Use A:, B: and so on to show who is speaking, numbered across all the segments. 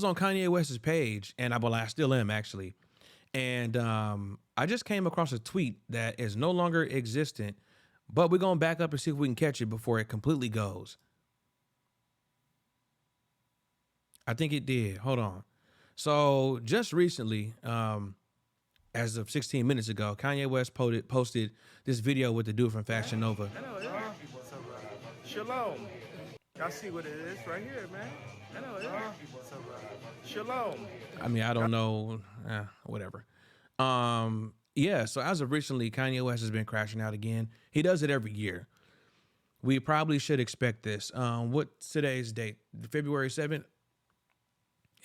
A: was on Kanye West's page, and I still am actually. And I just came across a tweet that is no longer existent, but we're going to back up and see if we can catch it before it completely goes. I think it did. Hold on. So just recently, as of 16 minutes ago, Kanye West posted this video with the dude from Fashion Nova.
B: I know it is. Shalom. I see what it is right here, man. I know it is. Shalom.
A: I mean, I don't know, whatever. Yeah, so as of recently, Kanye West has been crashing out again. He does it every year. We probably should expect this. What's today's date? February 7th?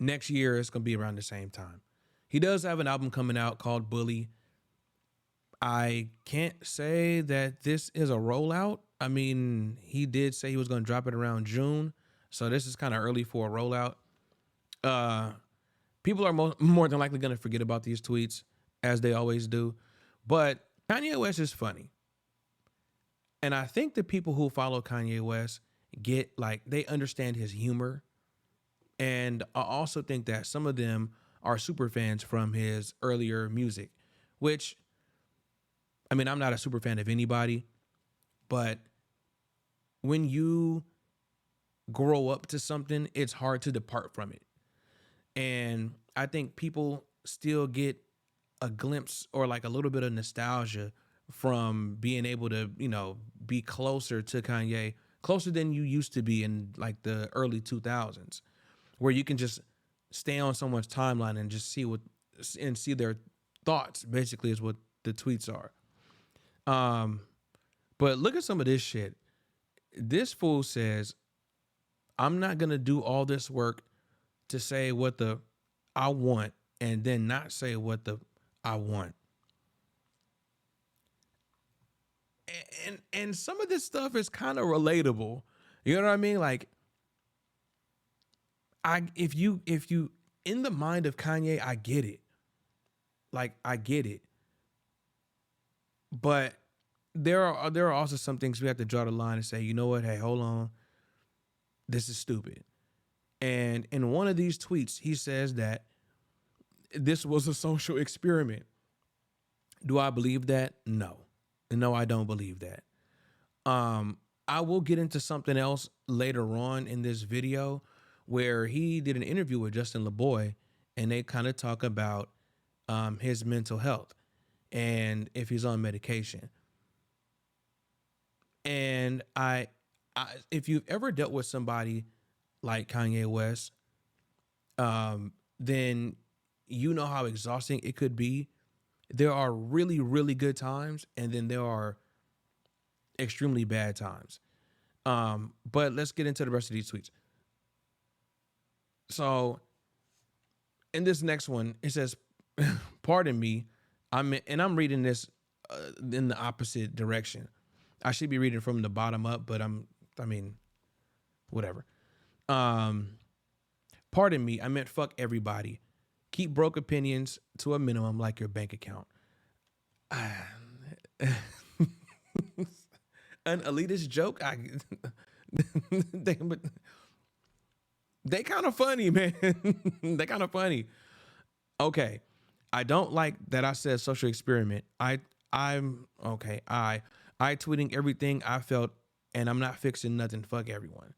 A: Next year, it's going to be around the same time. He does have an album coming out called Bully. I can't say that this is a rollout. I mean, he did say he was going to drop it around June. So this is kind of early for a rollout. People are more than likely going to forget about these tweets, as they always do. But Kanye West is funny. And I think the people who follow Kanye West they understand his humor. And I also think that some of them are super fans from his earlier music, which, I mean, I'm not a super fan of anybody, but when you grow up to something, it's hard to depart from it. And I think people still get a glimpse or like a little bit of nostalgia from being able to, be closer to Kanye, closer than you used to be in like the early 2000s, where you can just stay on someone's timeline and just see their thoughts, basically, is what the tweets are. But look at some of this shit. This fool says, I'm not going to do all this work to say what I want and then not say what I want. And some of this stuff is kind of relatable. You know what I mean? Like, if you in the mind of Kanye, I get it. Like, I get it. But there are also some things we have to draw the line and say, you know what? Hey, hold on. This is stupid. And in one of these tweets, he says that this was a social experiment. Do I believe that? No. No, I don't believe that. I will get into something else later on in this video where he did an interview with Justin LeBoy, and they kind of talk about his mental health and if he's on medication. And I if you've ever dealt with somebody like Kanye West, then you know how exhausting it could be. There are really, really good times, and then there are extremely bad times. But let's get into the rest of these tweets. So in this next one, it says, pardon me, I'm reading this in the opposite direction. I should be reading from the bottom up, but whatever. Pardon me, I meant fuck everybody. Keep broke opinions to a minimum, like your bank account. An elitist joke. They kind of funny, man. They kind of funny. Okay, I don't like that I said social experiment. I'm okay. I tweeting everything I felt, and I'm not fixing nothing. Fuck everyone.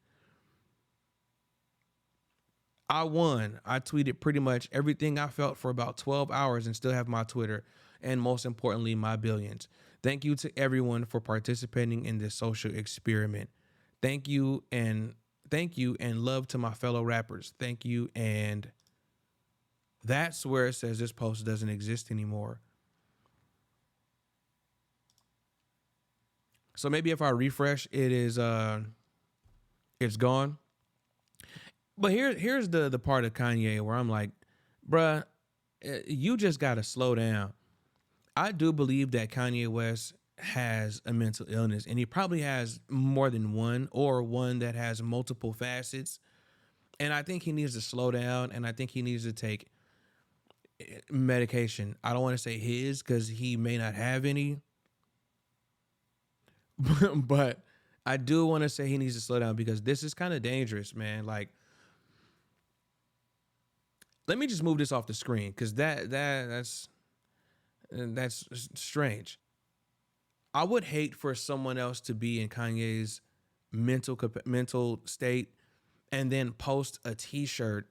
A: I won. I tweeted pretty much everything I felt for about 12 hours and still have my Twitter and, most importantly, my billions. Thank you to everyone for participating in this social experiment. Thank you and love to my fellow rappers. Thank you. And that's where it says this post doesn't exist anymore. So maybe if I refresh, it's gone. But here's the part of Kanye where I'm like, bruh, you just got to slow down. I do believe that Kanye West has a mental illness, and he probably has more than one, or one that has multiple facets. And I think he needs to slow down, and I think he needs to take medication. I don't want to say his because he may not have any, but I do want to say he needs to slow down because this is kind of dangerous, man. Like, Let me just move this off the screen because that's strange. I would hate for someone else to be in Kanye's mental state and then post a T-shirt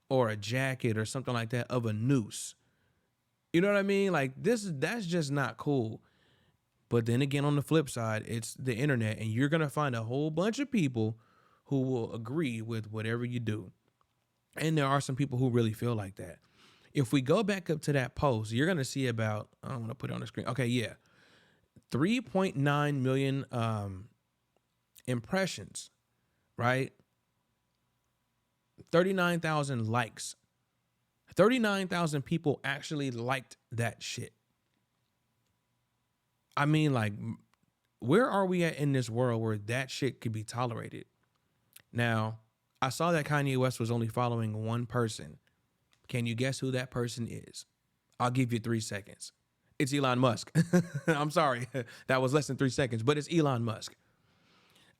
A: or a jacket or something like that of a noose. You know what I mean? Like that's just not cool. But then again, on the flip side, it's the internet, and you're gonna find a whole bunch of people who will agree with whatever you do. And there are some people who really feel like that. If we go back up to that post, you're gonna see about, I don't want to put it on the screen. Okay, yeah. 3.9 million impressions, right? 39,000 likes. 39,000 people actually liked that shit. I mean, like, where are we at in this world where that shit could be tolerated? Now, I saw that Kanye West was only following one person. Can you guess who that person is? I'll give you 3 seconds. It's Elon Musk. I'm sorry. That was less than 3 seconds, but it's Elon Musk.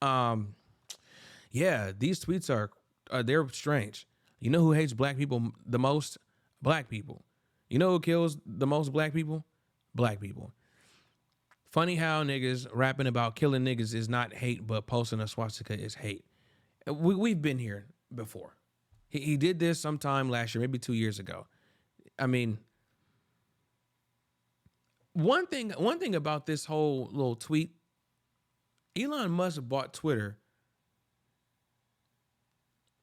A: Yeah, these tweets are they're strange. You know who hates black people the most? Black people. You know who kills the most black people? Black people. Funny how niggas rapping about killing niggas is not hate, but posting a swastika is hate. We've been here before. He did this sometime last year, maybe 2 years ago. I mean, one thing about this whole little tweet, Elon Musk bought Twitter,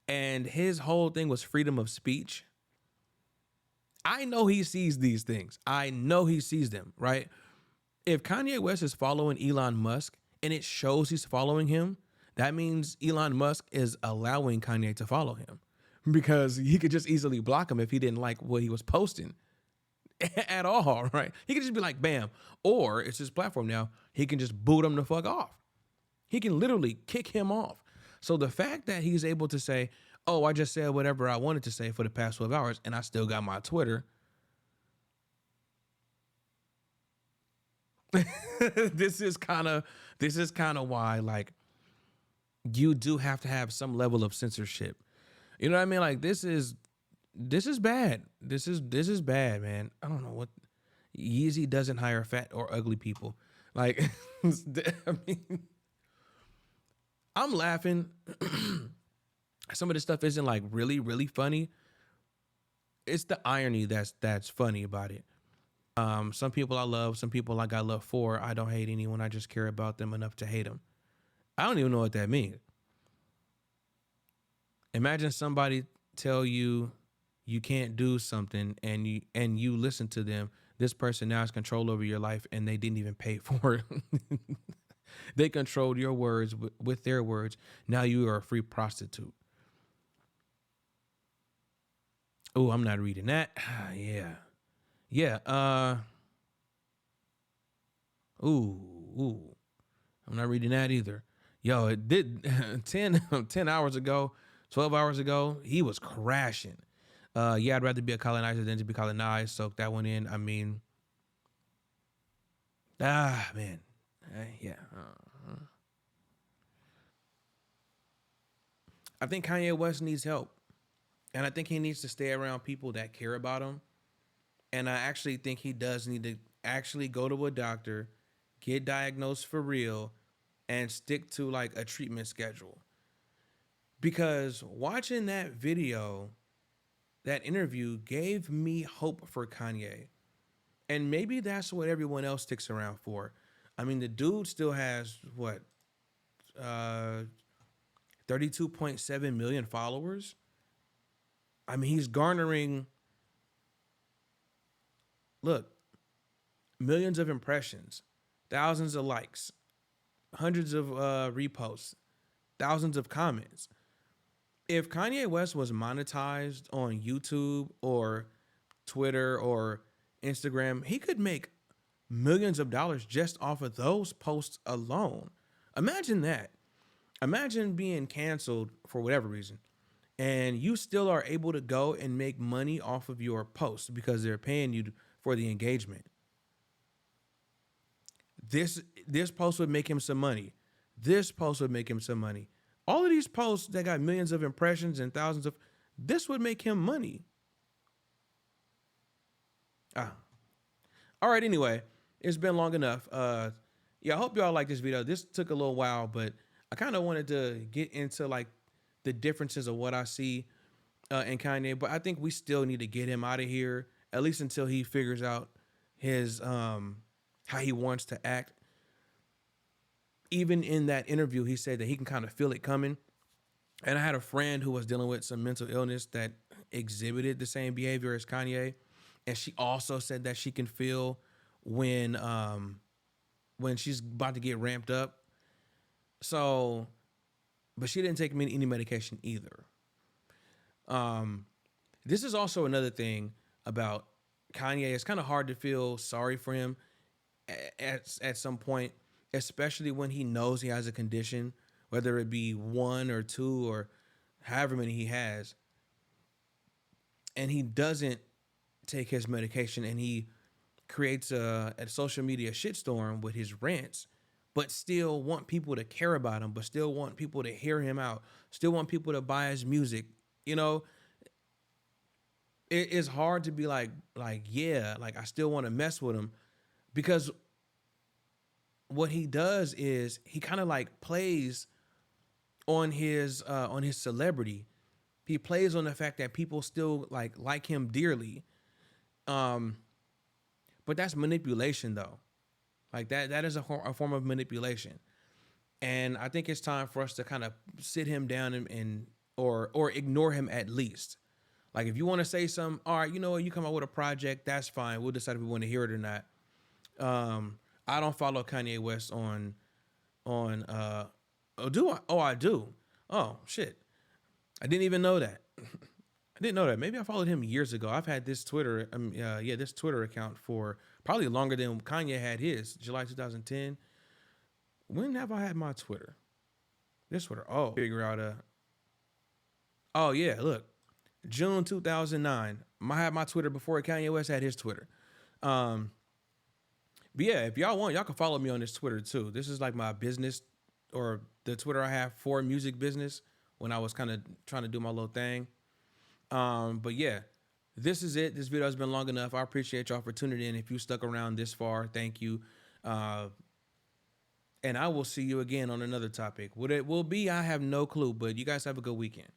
A: and his whole thing was freedom of speech. I know he sees these things. I know he sees them, right? If Kanye West is following Elon Musk and it shows he's following him, that means Elon Musk is allowing Kanye to follow him, because he could just easily block him if he didn't like what he was posting at all, right? He could just be like, bam. Or it's his platform now. He can just boot him the fuck off. He can literally kick him off. So the fact that he's able to say, oh, I just said whatever I wanted to say for the past 12 hours and I still got my Twitter. This is kind of why, like, you do have to have some level of censorship. You know what I mean? Like, this is bad. This is bad, man. I don't know what Yeezy doesn't hire fat or ugly people. Like, I mean, I'm laughing. Some of this stuff isn't like really, really funny. It's the irony that's funny about it. Some people I love, some people I got love for. I don't hate anyone. I just care about them enough to hate them. I don't even know what that means. Imagine somebody tell you you can't do something and you listen to them. This person now has control over your life and they didn't even pay for it. They controlled your words with their words. Now you are a free prostitute. Oh, I'm not reading that. Yeah. Yeah. Ooh. I'm not reading that either. Yo, it did 10 hours ago, 12 hours ago, he was crashing. Yeah, I'd rather be a colonizer than to be colonized. Soak that one in. I mean, man. Yeah. I think Kanye West needs help. And I think he needs to stay around people that care about him. And I actually think he does need to actually go to a doctor, get diagnosed for real, and stick to like a treatment schedule. Because watching that video, that interview gave me hope for Kanye. And maybe that's what everyone else sticks around for. I mean, the dude still has what? 32.7 million followers. I mean, he's garnering, look, millions of impressions, thousands of likes, hundreds of reposts, thousands of comments. If Kanye West was monetized on YouTube or Twitter or Instagram, he could make millions of dollars just off of those posts alone. Imagine that. Imagine being canceled for whatever reason, and you still are able to go and make money off of your posts because they're paying you for the engagement. This post would make him some money. This post would make him some money. All of these posts that got millions of impressions and thousands of, this would make him money. Ah. All right. Anyway, it's been long enough. Yeah, I hope y'all like this video. This took a little while, but I kind of wanted to get into like the differences of what I see in Kanye. But I think we still need to get him out of here, at least until he figures out his how he wants to act. Even in that interview, he said that he can kind of feel it coming. And I had a friend who was dealing with some mental illness that exhibited the same behavior as Kanye, and she also said that she can feel when when she's about to get ramped up. So, but she didn't take any medication either. Um, this is also another thing about Kanye. It's kind of hard to feel sorry for him at some point, especially when he knows he has a condition, whether it be one or two or however many he has, and he doesn't take his medication, and he creates a social media shitstorm with his rants, but still want people to care about him, but still want people to hear him out, still want people to buy his music. You know, it is hard to be like yeah, like I still want to mess with him, because what he does is he kind of like plays on his celebrity. He plays on the fact that people still like him dearly. Um, but that's manipulation though. Like that is a form of manipulation. And I think it's time for us to kind of sit him down and or ignore him at least. Like if you want to say something, all right, you know what, you come out with a project, that's fine. We'll decide if we want to hear it or not. I don't follow Kanye West on oh do I? Oh I do. Oh shit. I didn't even know that. I didn't know that. Maybe I followed him years ago. I've had this Twitter, this Twitter account for probably longer than Kanye had his, July 2010. When have I had my Twitter? This Twitter. Oh, figure out oh yeah, look, June 2009. I had my Twitter before Kanye West had his Twitter. Um, but yeah, if y'all want, y'all can follow me on this Twitter too. This is like my business, or the Twitter I have for music business when I was kind of trying to do my little thing. But yeah, this is it. This video has been long enough. I appreciate y'all for tuning in. If you stuck around this far, thank you. And I will see you again on another topic. What it will be, I have no clue, but you guys have a good weekend.